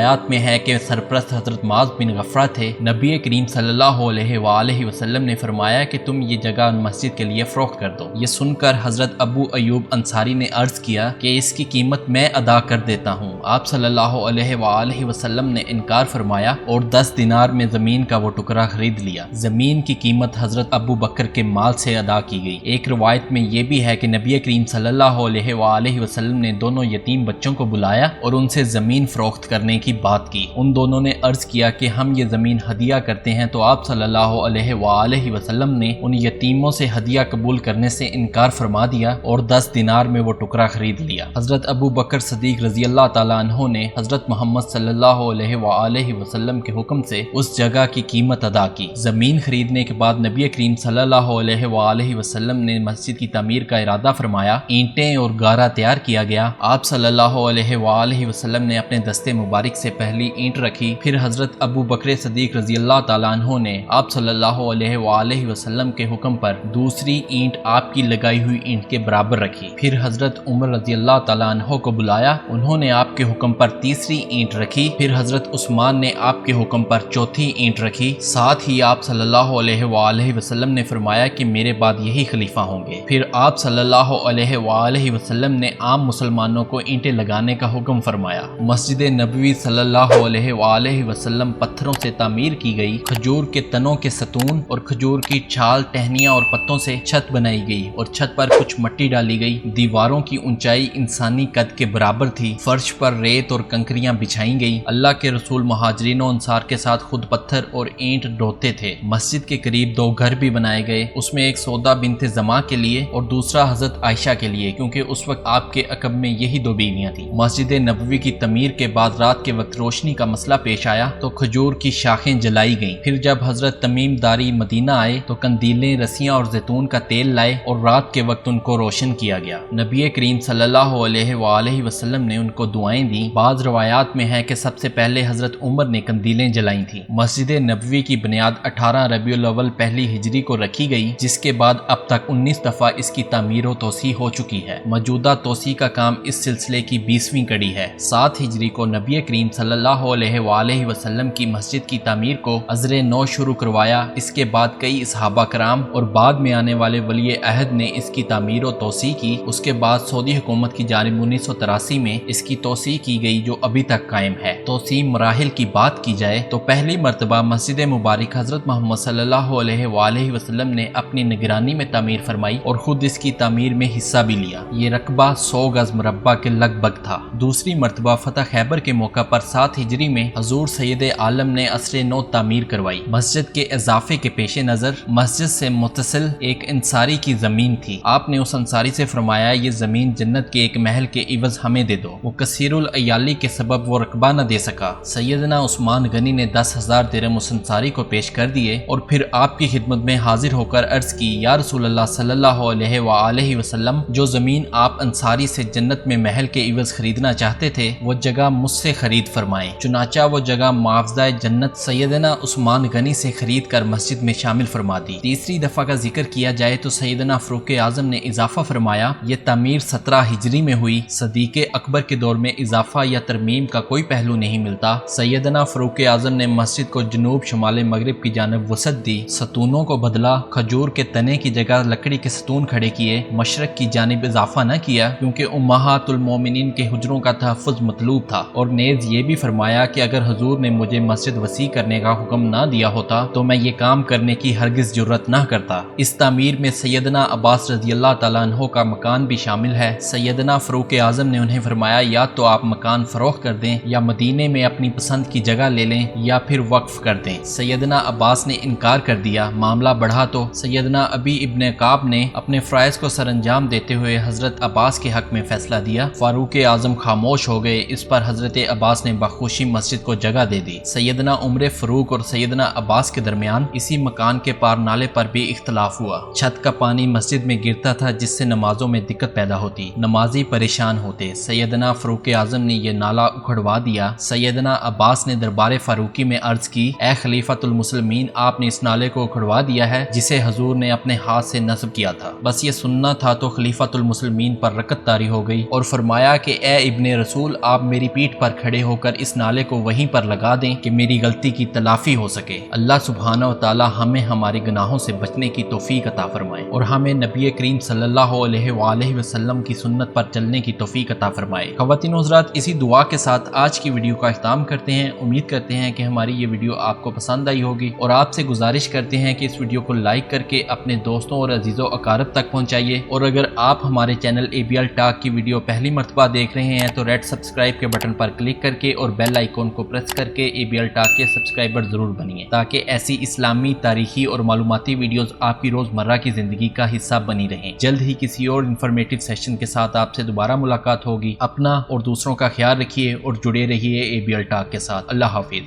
روایات میں ہے کہ سرپرست حضرت معاذ بن غفرہ تھے۔ نبی کریم صلی اللہ علیہ وآلہ وسلم نے فرمایا کہ تم یہ جگہ مسجد کے لیے فروخت کر دو۔ یہ سن کر حضرت ابو ایوب انصاری نے عرض کیا کہ اس کی قیمت میں ادا کر دیتا ہوں۔ آپ صلی اللہ علیہ وآلہ وسلم نے انکار فرمایا اور 10 دینار میں زمین کا وہ ٹکڑا خرید لیا۔ زمین کی قیمت حضرت ابو بکر کے مال سے ادا کی گئی۔ ایک روایت میں یہ بھی ہے کہ نبی کریم صلی اللہ علیہ وآلہ وسلم نے دونوں یتیم بچوں کو بلایا اور ان سے زمین فروخت کرنے کی بات کی۔ ان دونوں نے عرض کیا کہ ہم یہ زمین ہدیہ کرتے ہیں، تو آپ صلی اللہ علیہ وآلہ وسلم نے ان یتیموں سے ہدیہ قبول کرنے سے انکار فرما دیا اور 10 دینار میں وہ ٹکڑا خرید لیا۔ حضرت ابو بکر صدیق رضی اللہ تعالیٰ عنہ نے حضرت محمد صلی اللہ علیہ وآلہ وسلم کے حکم سے اس جگہ کی قیمت ادا کی۔ زمین خریدنے کے بعد نبی کریم صلی اللہ علیہ وآلہ وسلم نے مسجد کی تعمیر کا ارادہ فرمایا۔ اینٹیں اور گارا تیار کیا گیا۔ آپ صلی اللہ علیہ وآلہ وسلم نے اپنے دستے مبارک سے پہلی اینٹ رکھی، پھر حضرت ابو بکر صدیق رضی اللہ تعالیٰ عنہ نے آپ صلی اللہ علیہ وآلہ وسلم کے حکم پر دوسری اینٹ آپ کی لگائی ہوئی اینٹ کے برابر رکھی، پھر حضرت عمر رضی اللہ تعالیٰ عنہ کو بلایا، انہوں نے آپ کے حکم پر تیسری اینٹ رکھی، پھر حضرت عثمان نے آپ کے حکم پر چوتھی اینٹ رکھی۔ ساتھ ہی آپ صلی اللہ علیہ وآلہ وسلم نے فرمایا کہ میرے بعد یہی خلیفہ ہوں گے۔ پھر آپ صلی اللہ علیہ وآلہ وسلم نے عام مسلمانوں کو اینٹیں لگانے کا حکم فرمایا۔ مسجد نبوی صلی اللہ علیہ وآلہ وسلم پتھروں سے تعمیر کی گئی، کھجور کے تنوں کے ستون اور کھجور کی چھال، ٹہنیاں اور پتوں سے چھت بنائی گئی اور چھت پر کچھ مٹی ڈالی گئی۔ دیواروں کی اونچائی انسانی قد کے برابر تھی، فرش پر ریت اور کنکریاں بچھائی گئی۔ اللہ کے رسول مہاجرین و انصار کے ساتھ خود پتھر اور اینٹ ڈھوتے تھے۔ مسجد کے قریب 2 گھر بھی بنائے گئے، اس میں ایک سودا بنت زما کے لیے اور دوسرا حضرت عائشہ کے لیے، کیونکہ اس وقت آپ کے عقب میں یہی 2 بیویاں تھیں۔ مسجد نبوی کی تعمیر کے بعد رات کے وقت روشنی کا مسئلہ پیش آیا تو کھجور کی شاخیں جلائی گئیں۔ پھر جب حضرت تمیم داری مدینہ آئے تو قندیلیں، رسیاں اور زیتون کا تیل لائے اور رات کے وقت ان کو روشن کیا گیا۔ نبی کریم صلی اللہ علیہ وآلہ وسلم نے ان کو دعائیں دیں۔ بعض روایات میں ہے کہ سب سے پہلے حضرت عمر نے قندیلیں جلائی تھیں۔ مسجد نبوی کی بنیاد 18 ربیع الاول پہلی ہجری کو رکھی گئی، جس کے بعد اب تک 19 دفعہ اس کی تعمیر و توسیع ہو چکی ہے۔ موجودہ توسیع کا کام اس سلسلے کی 20ویں کڑی ہے۔ 7 ہجری کو نبی کریم صلی اللہ علیہ وآلہ وسلم کی مسجد کی تعمیر کو ازر نو شروع کروایا۔ اس کے بعد کئی صحابہ کرام اور بعد میں آنے والے ولی عہد نے اس کی تعمیر و توسیع کی۔ اس کے بعد سعودی حکومت کی جانب 1983 میں اس کی توسیع کی گئی، جو ابھی تک قائم ہے۔ توسیع مراحل کی بات کی جائے تو پہلی مرتبہ مسجد مبارک حضرت محمد صلی اللہ علیہ وآلہ وسلم نے اپنی نگرانی میں تعمیر فرمائی اور خود اس کی تعمیر میں حصہ بھی لیا۔ یہ رقبہ 100 گز مربع کے لگ بھگ تھا۔ دوسری مرتبہ فتح خیبر کے موقع پر 7 ہجری میں حضور سید عالم نے عصر نو تعمیر کروائی۔ مسجد کے اضافے کے پیش نظر مسجد سے متصل ایک انصاری کی زمین تھی۔ آپ نے اس انصاری سے فرمایا یہ زمین جنت کے ایک محل کے عوض ہمیں دے دو۔ وہ کثیر العیالی کے سبب وہ رقبہ نہ دے سکا۔ سیدنا عثمان غنی نے 10,000 درہم اس انصاری کو پیش کر دیے اور پھر آپ کی خدمت میں حاضر ہو کر عرض کی، یا رسول اللہ صلی اللہ علیہ وآلہ وسلم، جو زمین آپ انصاری سے جنت میں محل کے عوض خریدنا چاہتے تھے وہ جگہ مجھ سے خرید فرمائیں۔ چنانچہ وہ جگہ معاوضہ جنت سیدنا عثمان غنی سے خرید کر مسجد میں شامل فرما دی۔ تیسری دفعہ کا ذکر کیا جائے تو سیدنا فاروق اعظم نے اضافہ فرمایا، یہ تعمیر 17 ہجری میں ہوئی۔ صدیق اکبر کے دور میں اضافہ یا ترمیم کا کوئی پہلو نہیں ملتا۔ سیدنا فاروق اعظم نے مسجد کو جنوب شمال مغرب کی جانب وسعت دی، ستونوں کو بدلا، کھجور کے تنے کی جگہ لکڑی کے ستون کھڑے کیے، مشرق کی جانب اضافہ نہ کیا کیونکہ امہات المومنین کے حجروں کا تحفظ مطلوب تھا، اور نیز یہ بھی فرمایا کہ اگر حضور نے مجھے مسجد وسیع کرنے کا حکم نہ دیا ہوتا تو میں یہ کام کرنے کی ہرگز جرت نہ کرتا۔ اس تعمیر میں سیدنا عباس رضی اللہ تعالیٰ عنہ کا مکان بھی شامل ہے۔ سیدنا فاروق اعظم نے انہیں فرمایا یا تو آپ مکان فروخت کر دیں یا مدینے میں اپنی پسند کی جگہ لے لیں یا پھر وقف کر دیں۔ سیدنا عباس نے انکار کر دیا۔ معاملہ بڑھا تو سیدنا ابی ابن کعب نے اپنے فرائض کو سر انجام دیتے ہوئے حضرت عباس کے حق میں فیصلہ دیا۔ فاروق اعظم خاموش ہو گئے۔ اس پر حضرت عباس نے بخوشی مسجد کو جگہ دے دی۔ سیدنا عمر فاروق اور سیدنا عباس کے درمیان اسی مکان کے پار نالے پر بھی اختلاف ہوا۔ چھت کا پانی مسجد میں گرتا تھا جس سے نمازوں میں دقت پیدا ہوتی، نمازی پریشان ہوتے۔ سیدنا فاروق اعظم نے یہ نالا اکھڑوا دیا۔ سیدنا عباس نے دربار فاروقی میں عرض کی، اے خلیفۃ المسلمین، آپ نے اس نالے کو اکھڑوا دیا ہے جسے حضور نے اپنے ہاتھ سے نصب کیا تھا۔ بس یہ سننا تھا تو خلیفۃ المسلمین پر رکت طاری ہو گئی اور فرمایا کہ اے ابن رسول، آپ میری پیٹھ پر کھڑے ہو کر اس نالے کو وہیں پر لگا دیں کہ میری غلطی کی تلافی ہو سکے۔ اللہ سبحانہ و تعالی ہمیں ہمارے گناہوں سے بچنے کی توفیق عطا فرمائے اور ہمیں نبی کریم صلی اللہ علیہ وآلہ وسلم کی سنت پر چلنے کی توفیق عطا فرمائے۔ خواتین و حضرات، اسی دعا کے ساتھ آج کی ویڈیو کا اختتام کرتے ہیں۔ امید کرتے ہیں کہ ہماری یہ ویڈیو آپ کو پسند آئی ہوگی اور آپ سے گزارش کرتے ہیں کہ اس ویڈیو کو لائک کر کے اپنے دوستوں اور عزیزوں اقارب تک پہنچائیے، اور اگر آپ ہمارے چینل ABL ٹاک کی ویڈیو پہلی مرتبہ دیکھ رہے ہیں تو ریڈ سبسکرائب کے بٹن پر کلک کر کے اور بیل آئیکن کو پریس کر کے ABL ٹاک کے سبسکرائبر ضرور بنیے تاکہ ایسی اسلامی، تاریخی اور معلوماتی ویڈیوز آپ کی روزمرہ کی زندگی کا حصہ بنی رہیں۔ جلد ہی کسی اور انفارمیٹیو سیشن کے ساتھ آپ سے دوبارہ ملاقات ہوگی۔ اپنا اور دوسروں کا خیال رکھیے اور جڑے رہیے ABL ٹاک کے ساتھ۔ اللہ حافظ۔